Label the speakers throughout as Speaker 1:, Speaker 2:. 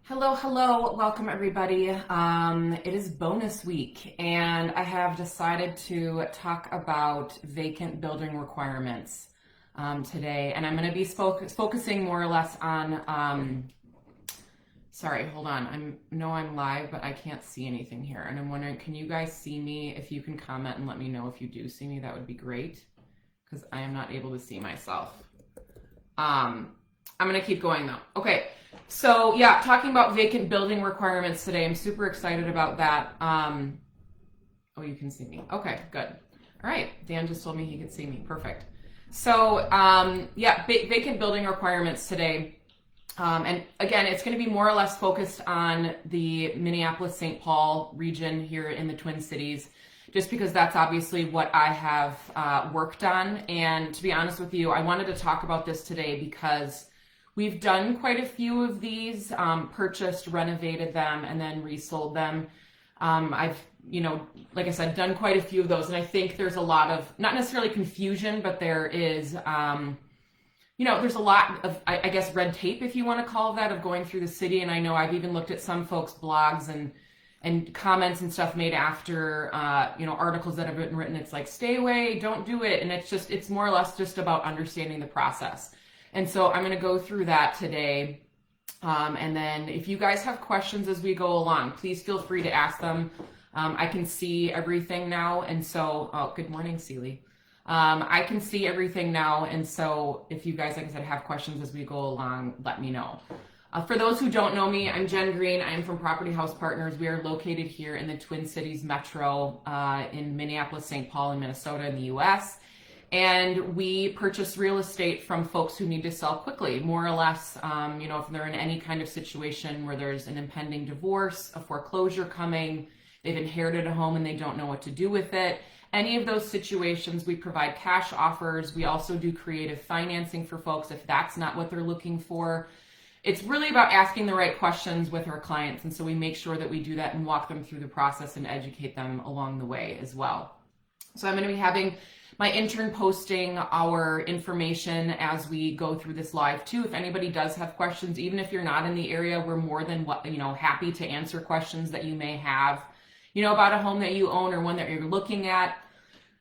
Speaker 1: Hello, hello, welcome everybody. It is bonus week, and I have decided to talk about vacant building requirements today, and I'm going to be focusing more or less on. Sorry, hold on. I'm live, but I can't see anything here, and I'm wondering, can you guys see me? If you can comment and let me know if you do see me, that would be great, because I am not able to see myself. I'm going to keep going though. Okay. So yeah, talking about vacant building requirements today. I'm super excited about that. Oh, you can see me. Okay, good. All right. Dan just told me he could see me. Perfect. So yeah, vacant building requirements today. And again, it's going to be more or less focused on the Minneapolis-St. Paul region here in the Twin Cities, just because that's obviously what I have worked on. And to be honest with you, I wanted to talk about this today because we've done quite a few of these, purchased, renovated them, and then resold them. I've, like I said, done quite a few of those. And I think there's a lot of, not necessarily confusion, but there is, there's a lot of, I guess, red tape, if you want to call that, of going through the city. And I know I've even looked at some folks' blogs and comments and stuff made after, articles that have been written. It's like, stay away, don't do it. And it's more or less just about understanding the process. And so I'm going to go through that today. And then if you guys have questions as we go along, please feel free to ask them. I can see everything now. And so, oh, good morning, Celie. I can see everything now. And so if you guys, like I said, have questions as we go along, let me know. For those who don't know me, I'm Jen Green. I'm from Property House Partners. We are located here in the Twin Cities Metro, in Minneapolis, St. Paul, and Minnesota in the U.S., and we purchase real estate from folks who need to sell quickly, more or less, if they're in any kind of situation where there's an impending divorce, a foreclosure coming, they've inherited a home and they don't know what to do with it. Any of those situations, we provide cash offers. We also do creative financing for folks if that's not what they're looking for. It's really about asking the right questions with our clients. And so we make sure that we do that and walk them through the process and educate them along the way as well. So I'm going to be having my intern posting our information as we go through this live too. If anybody does have questions, even if you're not in the area, we're more than happy to answer questions that you may have, about a home that you own or one that you're looking at.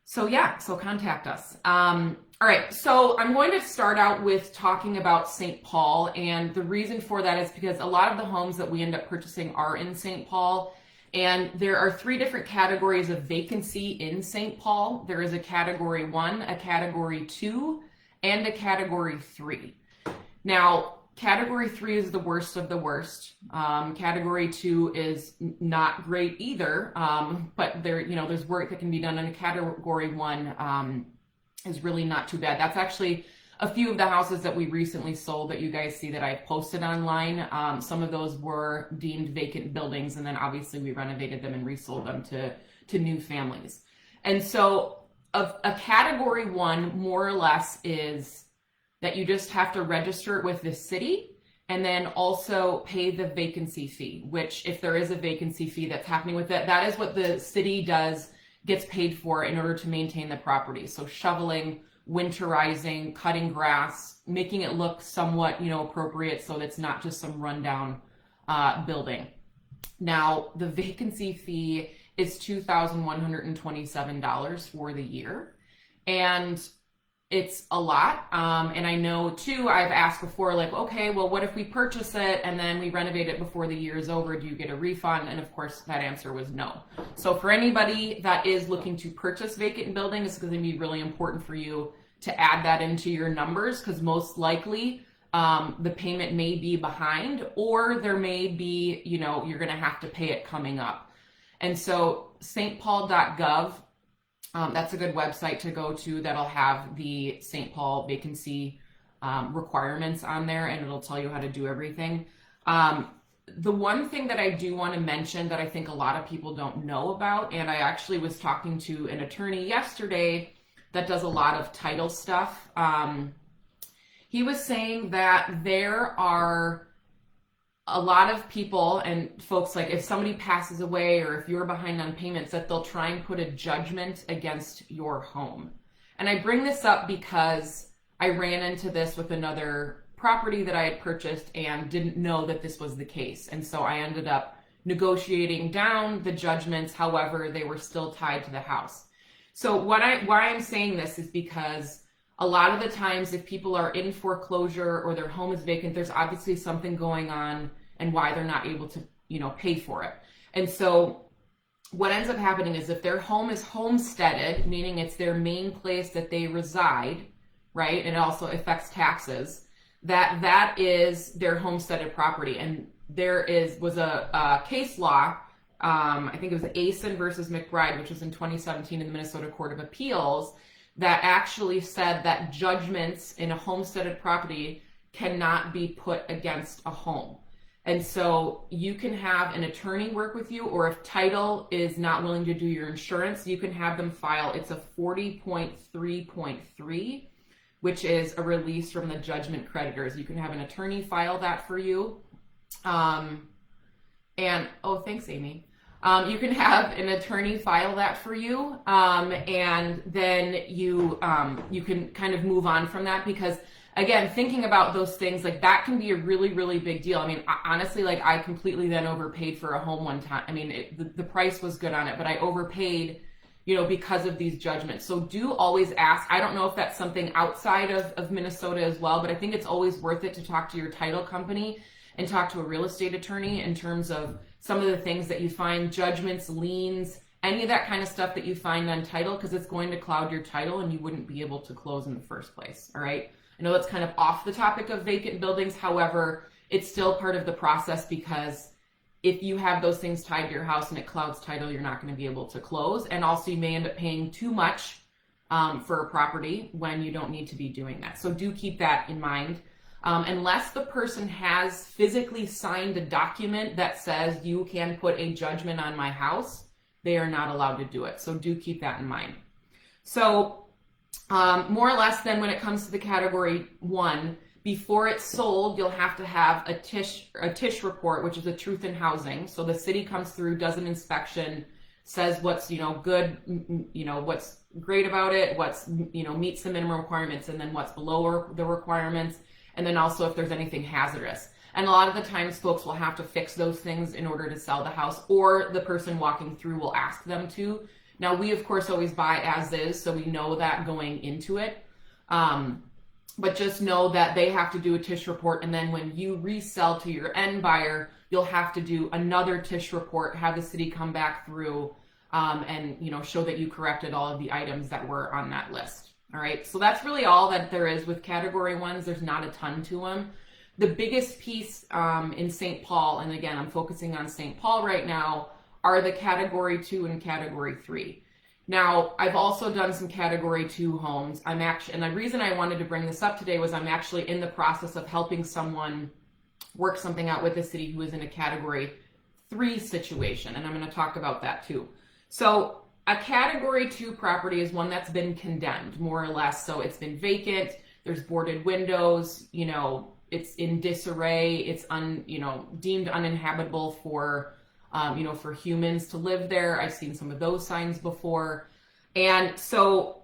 Speaker 1: So yeah, so contact us. All right, so I'm going to start out with talking about St. Paul, and the reason for that is because a lot of the homes that we end up purchasing are in St. Paul. And there are three different categories of vacancy in St. Paul. There is a category 1, a category 2, and a category 3. Now, category 3 is the worst of the worst. Category 2 is not great either, but there's work that can be done. And a category 1 is really not too bad. That's actually a few of the houses that we recently sold that you guys see that I've posted online. Some of those were deemed vacant buildings, and then obviously we renovated them and resold them to new families. And so a category 1 more or less is that you just have to register it with the city and then also pay the vacancy fee, which if there is a vacancy fee that's happening with it, that is what the city gets paid for in order to maintain the property. So shoveling, winterizing, cutting grass, making it look somewhat, appropriate so that it's not just some rundown building. Now, the vacancy fee is $2,127 for the year. And it's a lot. And I know too, I've asked before, like, okay, well, what if we purchase it and then we renovate it before the year is over? Do you get a refund? And of course, that answer was no. So for anybody that is looking to purchase vacant buildings, it's going to be really important for you to add that into your numbers, because most likely the payment may be behind, or there may be, you're going to have to pay it coming up. And so stpaul.gov, that's a good website to go to that'll have the St. Paul vacancy requirements on there, and it'll tell you how to do everything. The one thing that I do want to mention that I think a lot of people don't know about, and I actually was talking to an attorney yesterday that does a lot of title stuff. He was saying that there are a lot of people and folks, like if somebody passes away or if you're behind on payments, that they'll try and put a judgment against your home. And I bring this up because I ran into this with another property that I had purchased and didn't know that this was the case. And so I ended up negotiating down the judgments. However, they were still tied to the house. So why I'm saying this is because a lot of the times if people are in foreclosure or their home is vacant, there's obviously something going on and why they're not able to, pay for it. And so what ends up happening is if their home is homesteaded, meaning it's their main place that they reside, right? And it also affects taxes, that is their homesteaded property. And there was a case law, I think it was Asen versus McBride, which was in 2017 in the Minnesota Court of Appeals, that actually said that judgments in a homesteaded property cannot be put against a home. And so you can have an attorney work with you, or if title is not willing to do your insurance, you can have them file, it's a 40.3.3, which is a release from the judgment creditors. You can have an attorney file that for you. And, oh, thanks, Amy. You can have an attorney file that for you. And then you can kind of move on from that, because again, thinking about those things, like that can be a really, really big deal. I mean, honestly, like I completely then overpaid for a home one time. I mean, the price was good on it, but I overpaid, because of these judgments. So do always ask. I don't know if that's something outside of Minnesota as well, but I think it's always worth it to talk to your title company and talk to a real estate attorney in terms of some of the things that you find, judgments, liens, any of that kind of stuff that you find on title, because it's going to cloud your title and you wouldn't be able to close in the first place. All right. I know that's kind of off the topic of vacant buildings. However, it's still part of the process, because if you have those things tied to your house and it clouds title, you're not going to be able to close. And also you may end up paying too much for a property when you don't need to be doing that. So do keep that in mind. Unless the person has physically signed a document that says you can put a judgment on my house, they are not allowed to do it. So do keep that in mind. So more or less then when it comes to the category 1, before it's sold, you'll have to have a TISH report, which is a truth in housing. So the city comes through, does an inspection, says what's, good, what's great about it, what's, meets the minimum requirements, and then what's below the requirements. And then also if there's anything hazardous. And a lot of the times folks will have to fix those things in order to sell the house, or the person walking through will ask them to. Now, we, of course, always buy as is, so we know that going into it. But just know that they have to do a TISH report, and then when you resell to your end buyer, you'll have to do another TISH report, have the city come back through and show that you corrected all of the items that were on that list. All right, so that's really all that there is with category 1s. There's not a ton to them. The biggest piece in St. Paul, and again, I'm focusing on St. Paul right now, are the category 2 and category 3. Now, I've also done some category 2 homes. And the reason I wanted to bring this up today was I'm actually in the process of helping someone work something out with the city who is in a category 3 situation. And I'm going to talk about that too. So a category 2 property is one that's been condemned, more or less. So it's been vacant, there's boarded windows, it's in disarray, it's deemed uninhabitable for for humans to live there. I've seen some of those signs before. And so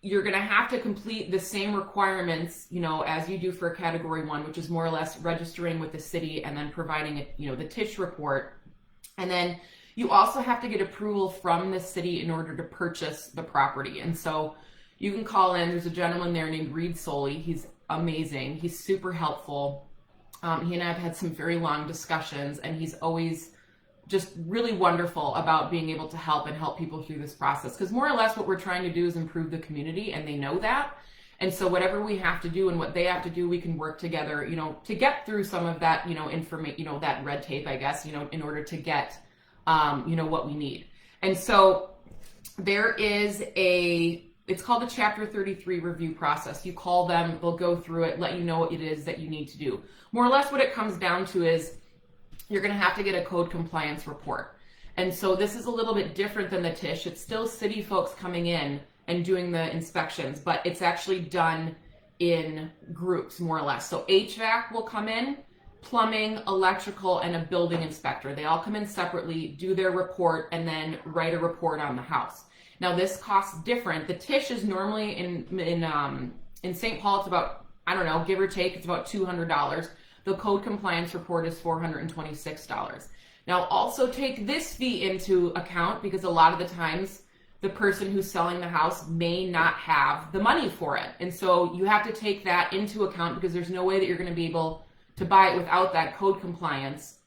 Speaker 1: you're going to have to complete the same requirements, as you do for a category 1, which is more or less registering with the city and then providing the TISH report. And then you also have to get approval from the city in order to purchase the property. And so you can call in. There's a gentleman there named Reed Soley. He's amazing. He's super helpful. He and I have had some very long discussions, and he's always just really wonderful about being able to help people through this process. Because more or less what we're trying to do is improve the community, and they know that. And so whatever we have to do and what they have to do, we can work together, to get through some of that, information, that red tape, I guess, in order to get, what we need. And so there is it's called a Chapter 33 review process. You call them, they'll go through it, let you know what it is that you need to do. More or less what it comes down to is you're going to have to get a code compliance report. And so this is a little bit different than the TISH. It's still city folks coming in and doing the inspections, but it's actually done in groups, more or less. So HVAC will come in, plumbing, electrical, and a building inspector. They all come in separately, do their report, and then write a report on the house. Now this costs different. The TISH is normally in St. Paul, it's about I don't know, give or take, it's about $200. The code compliance report is $426. Now also take this fee into account, because a lot of the times the person who's selling the house may not have the money for it. And so you have to take that into account, because there's no way that you're going to be able to buy it without that code compliance.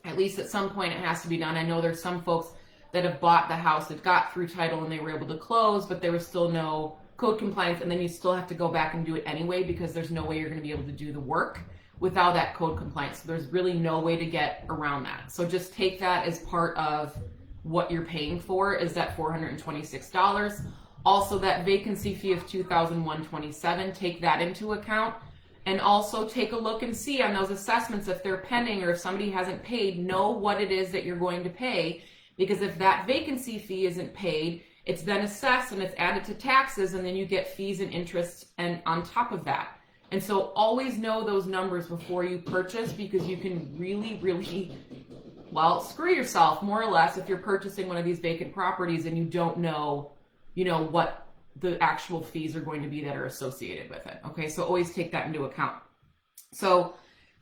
Speaker 1: At least at some point it has to be done. I know there's some folks that have bought the house that got through title and they were able to close, but there was still no code compliance, and then you still have to go back and do it anyway, because there's no way you're going to be able to do the work without that code compliance. So there's really no way to get around that. So just take that as part of what you're paying for, is that $426. Also, that vacancy fee of $2,127, take that into account. And also take a look and see on those assessments, if they're pending or if somebody hasn't paid, know what it is that you're going to pay. Because if that vacancy fee isn't paid, it's then assessed and it's added to taxes, and then you get fees and interest and on top of that. And so always know those numbers before you purchase, because you can really, really, well, screw yourself more or less if you're purchasing one of these vacant properties and you don't know, what the actual fees are going to be that are associated with it. Okay, so always take that into account. So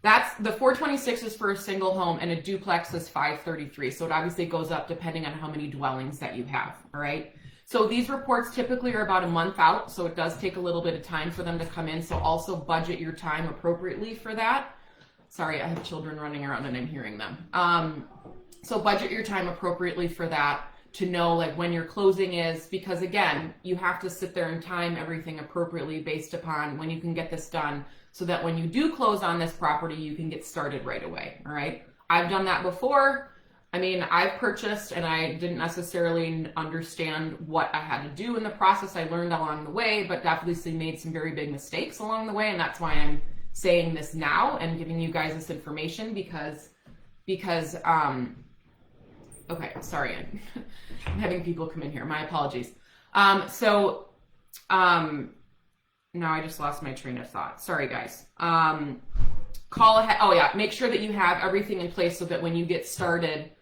Speaker 1: that's the $426 is for a single home, and a duplex is $533. So it obviously goes up depending on how many dwellings that you have. All right. So these reports typically are about a month out, so it does take a little bit of time for them to come in. So also budget your time appropriately for that. Sorry, I have children running around and I'm hearing them. So budget your time appropriately for that, to know like when your closing is, because again, you have to sit there and time everything appropriately based upon when you can get this done, so that when you do close on this property, you can get started right away. All right. I've done that before. I mean, I've purchased and I didn't necessarily understand what I had to do in the process. I learned along the way, but definitely made some very big mistakes along the way. And that's why I'm saying this now and giving you guys this information, because okay, sorry, I'm having people come in here. My apologies. Now I just lost my train of thought. Sorry, guys. Call ahead. Oh yeah, make sure that you have everything in place so that when you get started,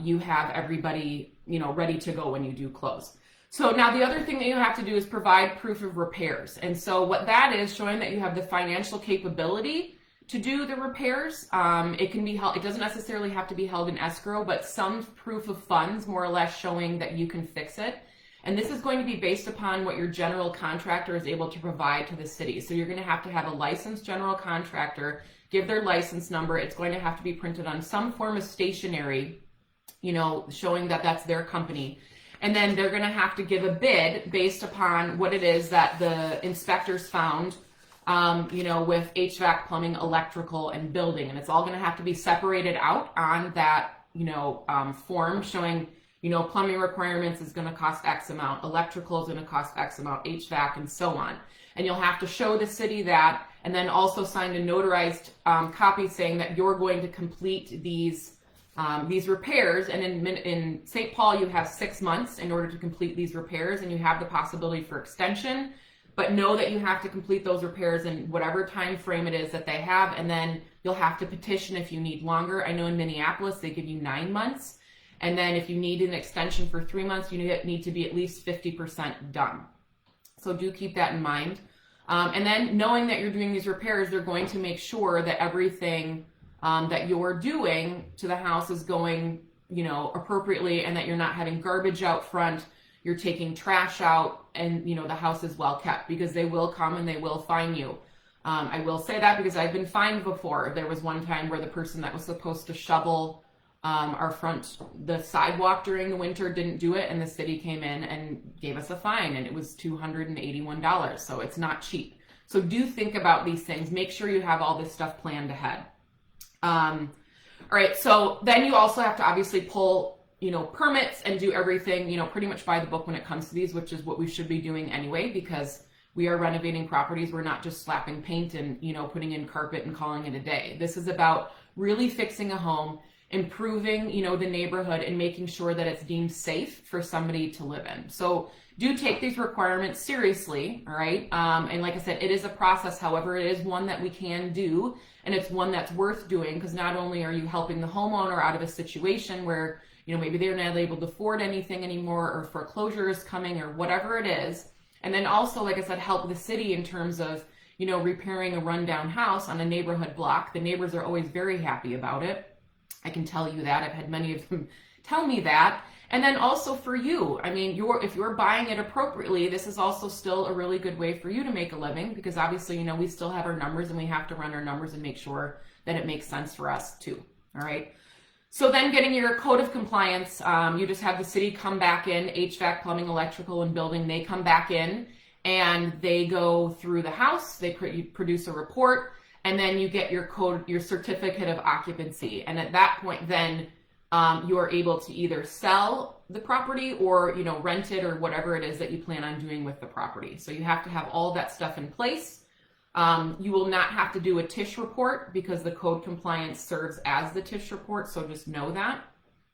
Speaker 1: you have everybody, ready to go when you do close. So now the other thing that you have to do is provide proof of repairs. And so what that is, showing that you have the financial capability to do the repairs. It can be held, it doesn't necessarily have to be held in escrow, but some proof of funds, more or less, showing that you can fix it. And this is going to be based upon what your general contractor is able to provide to the city. So you're going to have a licensed general contractor, give their license number. It's going to have to be printed on some form of stationery, showing that that's their company. And then they're going to have to give a bid based upon what it is that the inspectors found, with HVAC, plumbing, electrical, and building. And it's all going to have to be separated out on that, form showing, plumbing requirements is going to cost X amount, electrical is going to cost X amount, HVAC, and so on. And you'll have to show the city that, and then also sign a notarized copy saying that you're going to complete these repairs. And in St. Paul, you have 6 months in order to complete these repairs, and you have the possibility for extension. But know that you have to complete those repairs in whatever time frame it is that they have, and then you'll have to petition if you need longer. I know in Minneapolis, they give you 9 months. And then if you need an extension for 3 months, you need to be at least 50% done. So do keep that in mind. And then knowing that you're doing these repairs, they're going to make sure that everything that you're doing to the house is going, appropriately, and that you're not having garbage out front, you're taking trash out, and the house is well kept, because they will come and they will fine you. I will say that because I've been fined before. There was one time where the person that was supposed to shovel the sidewalk during the winter didn't do it, and the city came in and gave us a fine, and it was $281. So it's not cheap. So do think about these things. Make sure you have all this stuff planned ahead. All right. So then you also have to obviously pull permits and do everything, pretty much by the book when it comes to these, which is what we should be doing anyway, because we are renovating properties. We're not just slapping paint and, putting in carpet and calling it a day. This is about really fixing a home, improving, the neighborhood, and making sure that it's deemed safe for somebody to live in. So do take these requirements seriously. All right. And like I said, it is a process. However, it is one that we can do, and it's one that's worth doing, because not only are you helping the homeowner out of a situation where, maybe they're not able to afford anything anymore, or foreclosure is coming, or whatever it is. And then also, like I said, help the city in terms of, repairing a rundown house on a neighborhood block, the neighbors are always very happy about it. I can tell you that. I've had many of them tell me that. And then also for you, I mean, if you're buying it appropriately, this is also still a really good way for you to make a living, because obviously, we still have our numbers and we have to run our numbers and make sure that it makes sense for us too. All right. So then getting your code of compliance, you just have the city come back in, HVAC, plumbing, electrical, and building, they come back in and they go through the house, they produce a report, and then you get your certificate of occupancy. And at that point, then you are able to either sell the property or, rent it or whatever it is that you plan on doing with the property. So you have to have all that stuff in place. You will not have to do a TISH report because the code compliance serves as the TISH report. So just know that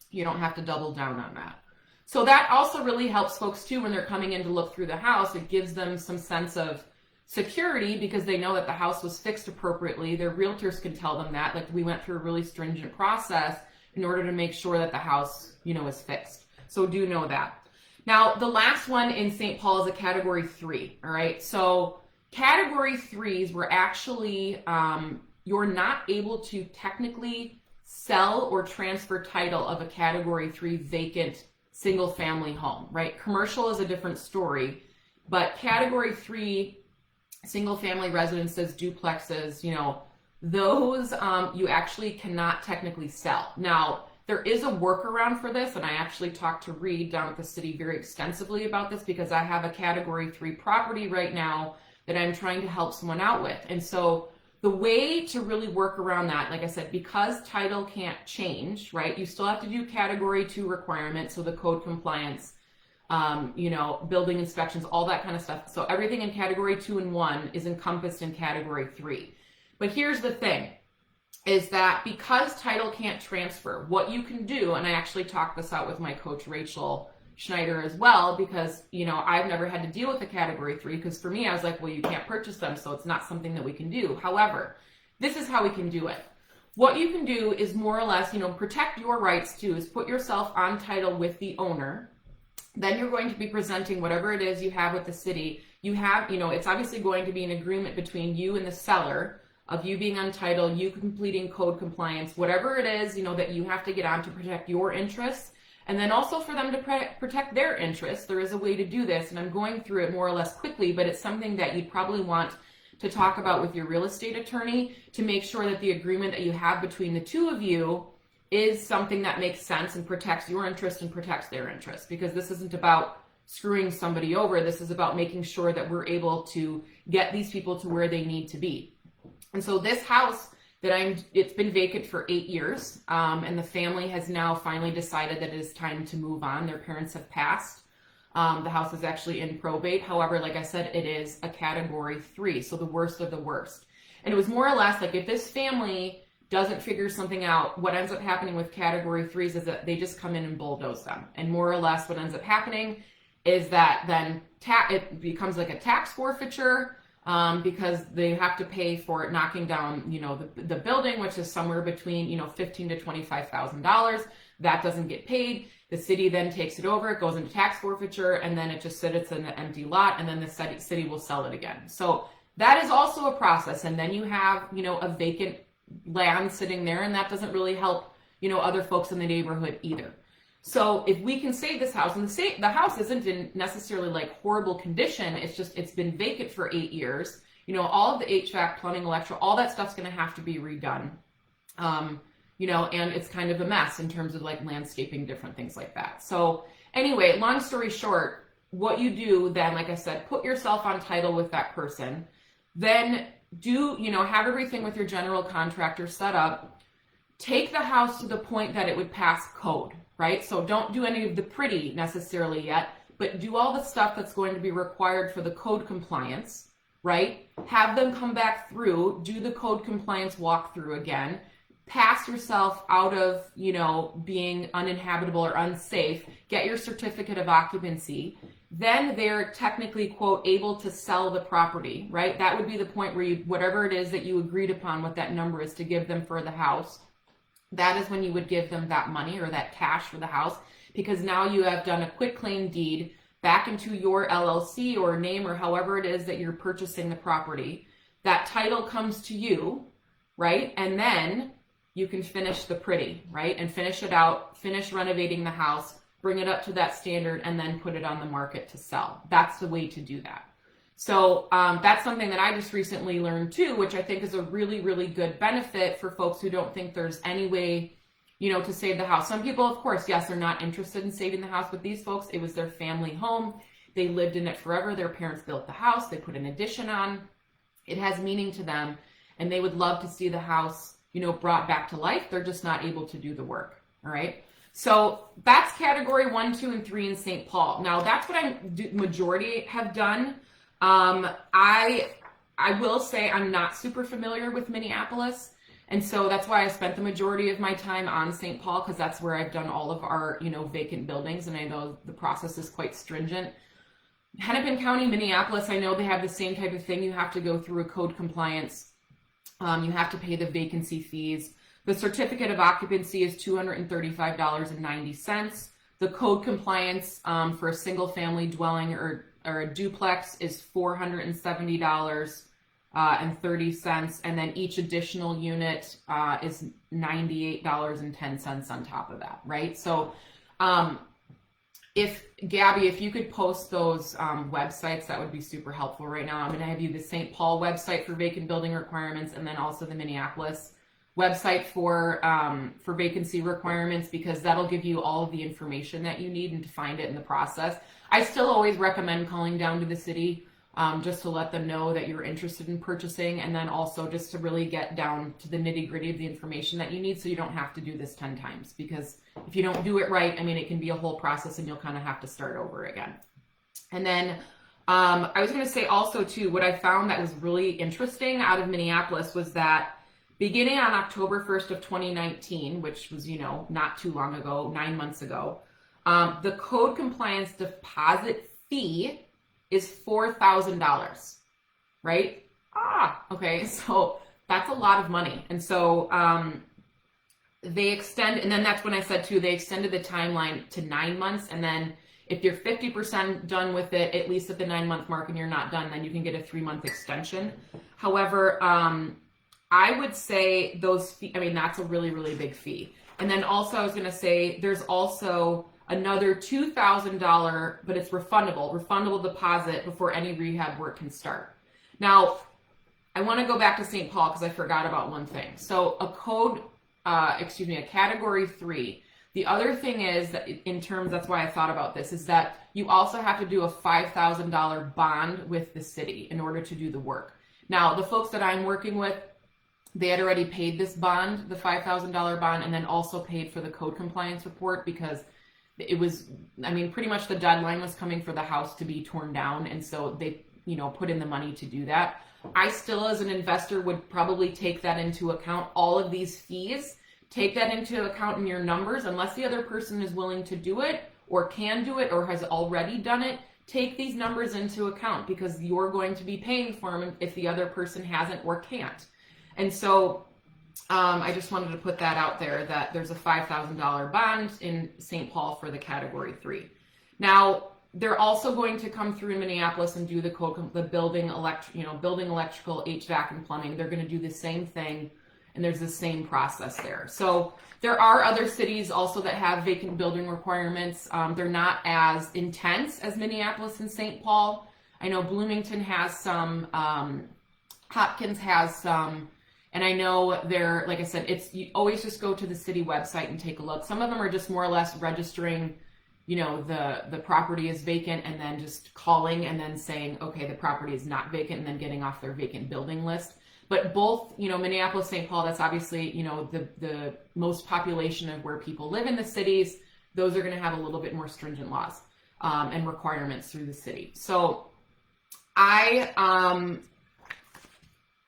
Speaker 1: you don't have to double down on that. So that also really helps folks too when they're coming in to look through the house. It gives them some sense of security because they know that the house was fixed appropriately. Their realtors can tell them that, like, we went through a really stringent process in order to make sure that the house, is fixed. So do know that. Now, the last one in St. Paul is a category 3. All right. So category 3s were actually, you're not able to technically sell or transfer title of a category 3 vacant single family home, right? Commercial is a different story, but category 3 single family residences, duplexes, those you actually cannot technically sell. Now, there is a workaround for this, and I actually talked to Reed down at the city very extensively about this because I have a category 3 property right now that I'm trying to help someone out with. And so the way to really work around that, like I said, because title can't change, right? You still have to do category 2 requirements, so the code compliance, building inspections, all that kind of stuff. So everything in category 2 and 1 is encompassed in category 3. But here's the thing, is that because title can't transfer, what you can do, and I actually talked this out with my coach, Rachel Schneider, as well, because, I've never had to deal with a category 3, because for me, I was like, well, you can't purchase them, so it's not something that we can do. However, this is how we can do it. What you can do is more or less, protect your rights too, is put yourself on title with the owner. Then you're going to be presenting whatever it is you have with the city. You have, it's obviously going to be an agreement between you and the seller of you being on title, you completing code compliance, whatever it is, that you have to get on to protect your interests. And then also for them to protect their interests. There is a way to do this, and I'm going through it more or less quickly, but it's something that you'd probably want to talk about with your real estate attorney to make sure that the agreement that you have between the two of you is something that makes sense and protects your interest and protects their interest. Because this isn't about screwing somebody over. This is about making sure that we're able to get these people to where they need to be. And so this house it's been vacant for 8 years, and the family has now finally decided that it is time to move on. Their parents have passed. The house is actually in probate. However, like I said, it is a category 3, so the worst of the worst. And it was more or less like if this family doesn't figure something out, what ends up happening with category 3s is that they just come in and bulldoze them. And more or less what ends up happening is that then it becomes like a tax forfeiture, because they have to pay for it knocking down, the building, which is somewhere between, $15,000 to $25,000. That doesn't get paid. The city then takes it over. It goes into tax forfeiture, and then it just sits in an empty lot, and then the city will sell it again. So that is also a process. And then you have, a vacant land sitting there, and that doesn't really help, other folks in the neighborhood either. So if we can save this house, and the house isn't in necessarily like horrible condition, it's been vacant for 8 years. All of the HVAC, plumbing, electrical, all that stuff's going to have to be redone. And it's kind of a mess in terms of like landscaping, different things like that. So anyway, long story short, what you do then, like I said, put yourself on title with that person, then have everything with your general contractor set up, take the house to the point that it would pass code. Right? So don't do any of the pretty necessarily yet, but do all the stuff that's going to be required for the code compliance, right? Have them come back through, do the code compliance walkthrough again, pass yourself out of, being uninhabitable or unsafe, get your certificate of occupancy. Then they're technically, quote, able to sell the property, right? That would be the point where whatever it is that you agreed upon, what that number is to give them for the house, that is when you would give them that money or that cash for the house, because now you have done a quitclaim deed back into your LLC or name or however it is that you're purchasing the property. that title comes to you, right? And then you can finish the pretty, right? And finish it out, finish renovating the house, bring it up to that standard, and then put it on the market to sell. That's the way to do that. So that's something that I just recently learned too, which I think is a really, really good benefit for folks who don't think there's any way, you know, to save the house. Some people, of course, yes, they're not interested in saving the house, but these folks, it was their family home. They lived in it forever. Their parents built the house. They put an addition on. It has meaning to them, and they would love to see the house, you know, brought back to life. They're just not able to do the work. All right. So that's category 1, 2, and 3 in St. Paul. Now that's what majority have done. I will say I'm not super familiar with Minneapolis. And so that's why I spent the majority of my time on St. Paul, because that's where I've done all of our, you know, vacant buildings. And I know the process is quite stringent. Hennepin County, Minneapolis, I know they have the same type of thing. You have to go through a code compliance. You have to pay the vacancy fees. The certificate of occupancy is $235.90. The code compliance for a single family dwelling or a duplex is $470.30, and then each additional unit is $98.10 on top of that, right? So if Gabby, if you could post those websites, that would be super helpful right now. I'm going to have you the St. Paul website for vacant building requirements, and then also the Minneapolis website for vacancy requirements, because that'll give you all of the information that you need and to find it in the process. I still always recommend calling down to the city just to let them know that you're interested in purchasing, and then also just to really get down to the nitty gritty of the information that you need, so you don't have to do this 10 times, because if you don't do it right, I mean, it can be a whole process and you'll kind of have to start over again. And then I was going to say also too, what I found that was really interesting out of Minneapolis was that beginning on October 1st of 2019, which was, you know, not too long ago, 9 months ago, the code compliance deposit fee is $4,000, right? Okay, so that's a lot of money. And so they extend, and then that's when I said too, they extended the timeline to 9 months. And then if you're 50% done with it, at least at the 9-month mark, and you're not done, then you can get a 3-month extension. However, I would say those fees, I mean, that's a really, really big fee. And then also I was going to say there's also another $2,000, but it's refundable deposit before any rehab work can start. Now, I want to go back to St. Paul because I forgot about one thing. So a category 3. The other thing is that in terms, that's why I thought about this, is that you also have to do a $5,000 bond with the city in order to do the work. Now, the folks that I'm working with, they had already paid this bond, the $5,000 bond, and then also paid for the code compliance report, because it was, I mean, pretty much the deadline was coming for the house to be torn down. And so they, you know, put in the money to do that. I still, as an investor, would probably take that into account. All of these fees, take that into account in your numbers, unless the other person is willing to do it or can do it or has already done it. Take these numbers into account, because you're going to be paying for them if the other person hasn't or can't. And so I just wanted to put that out there, that there's a $5,000 bond in St. Paul for the category 3. Now, they're also going to come through in Minneapolis and do the building electrical, HVAC, and plumbing. They're going to do the same thing, and there's the same process there. So there are other cities also that have vacant building requirements. They're not as intense as Minneapolis and St. Paul. I know Bloomington has some, Hopkins has some, and I know they're, like I said, you always just go to the city website and take a look. Some of them are just more or less registering, you know, the property is vacant, and then just calling and then saying, okay, the property is not vacant, and then getting off their vacant building list. But both, you know, Minneapolis, St. Paul, that's obviously, you know, the most population of where people live in the cities. Those are going to have a little bit more stringent laws and requirements through the city. So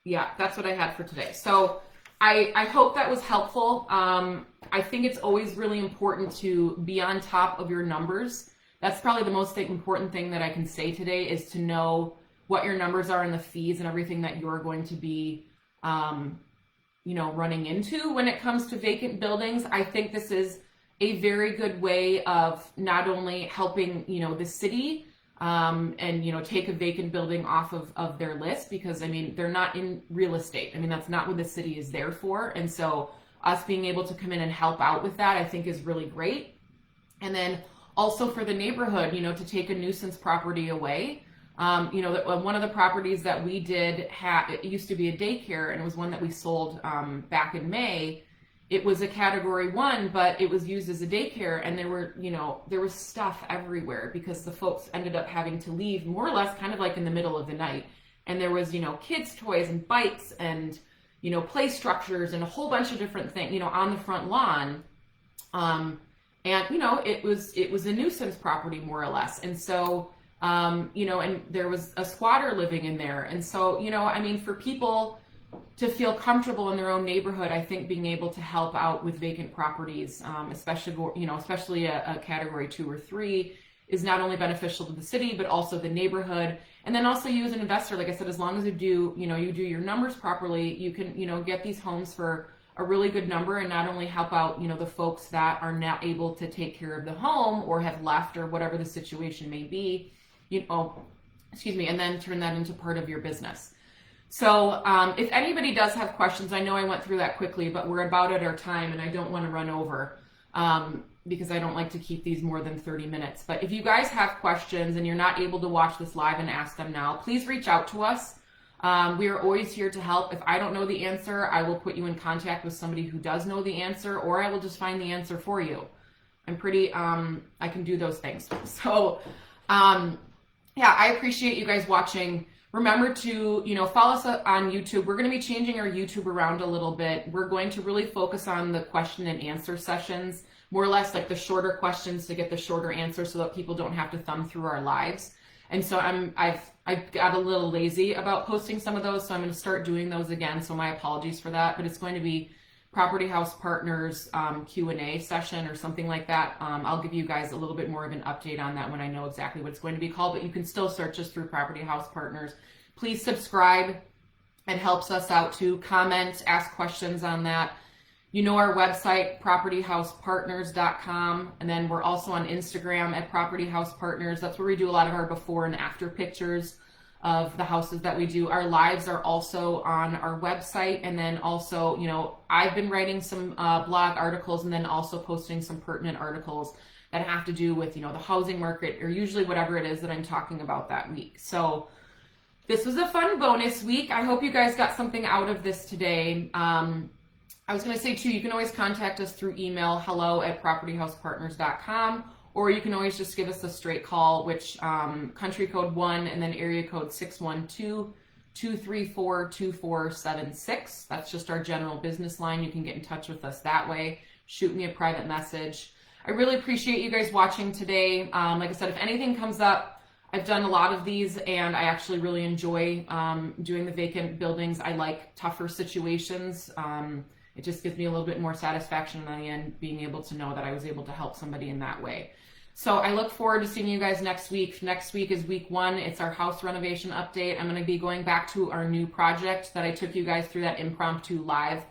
Speaker 1: yeah, that's what I had for today. So I hope that was helpful. I think it's always really important to be on top of your numbers. That's probably the most important thing that I can say today, is to know what your numbers are and the fees and everything that you're going to be, you know, running into when it comes to vacant buildings. I think this is a very good way of not only helping, you know, the city and, you know, take a vacant building off of their list, because I mean, they're not in real estate. I mean, that's not what the city is there for. And so us being able to come in and help out with that, I think is really great. And then also for the neighborhood, you know, to take a nuisance property away. You know, one of the properties that we did it used to be a daycare, and it was one that we sold back in May. It was a category 1, but it was used as a daycare, and there was stuff everywhere because the folks ended up having to leave more or less kind of like in the middle of the night. And there was, you know, kids' toys and bikes and, you know, play structures and a whole bunch of different things, you know, on the front lawn. And, you know, it was a nuisance property more or less. And so, you know, and there was a squatter living in there. And so, you know, I mean, for people to feel comfortable in their own neighborhood, I think being able to help out with vacant properties, especially a category 2 or 3, is not only beneficial to the city, but also the neighborhood. And then also you as an investor, like I said, as long as you do your numbers properly, you can, you know, get these homes for a really good number, and not only help out, you know, the folks that are not able to take care of the home or have left or whatever the situation may be, you know, and then turn that into part of your business. So if anybody does have questions, I know I went through that quickly, but we're about at our time and I don't want to run over because I don't like to keep these more than 30 minutes. But if you guys have questions and you're not able to watch this live and ask them now, please reach out to us. We are always here to help. If I don't know the answer, I will put you in contact with somebody who does know the answer, or I will just find the answer for you. I'm pretty, I can do those things. So yeah, I appreciate you guys watching. Remember to, you know, follow us on YouTube. We're going to be changing our YouTube around a little bit. We're going to really focus on the question and answer sessions, more or less like the shorter questions to get the shorter answers so that people don't have to thumb through our lives. And so I've got a little lazy about posting some of those, so I'm going to start doing those again. So my apologies for that, but it's going to be Property House Partners Q&A session or something like that. I'll give you guys a little bit more of an update on that when I know exactly what it's going to be called, but you can still search us through Property House Partners. Please subscribe. It helps us out to comment, ask questions on that. You know our website, propertyhousepartners.com, and then we're also on Instagram at Property House Partners. That's where we do a lot of our before and after pictures of the houses that we do. Our lives are also on our website, and then also, you know, I've been writing some blog articles and then also posting some pertinent articles that have to do with, you know, the housing market, or usually whatever it is that I'm talking about that week. So this was a fun bonus week. I hope you guys got something out of this today. I was going to say too, you can always contact us through email, hello@propertyhousepartners.com, or you can always just give us a straight call, which country code 1 and then area code 612-234-2476. That's just our general business line. You can get in touch with us that way. Shoot me a private message. I really appreciate you guys watching today. Like I said, if anything comes up, I've done a lot of these and I actually really enjoy doing the vacant buildings. I like tougher situations. It just gives me a little bit more satisfaction on the end, being able to know that I was able to help somebody in that way. So I look forward to seeing you guys next week. Next week is week 1. It's our house renovation update. I'm going to be going back to our new project that I took you guys through that impromptu live.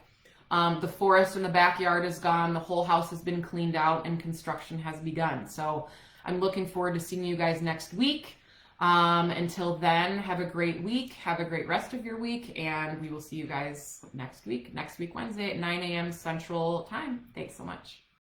Speaker 1: The forest in the backyard is gone. The whole house has been cleaned out and construction has begun. So I'm looking forward to seeing you guys next week. Until then, have a great week. Have a great rest of your week. And we will see you guys next week Wednesday at 9 a.m. Central Time. Thanks so much.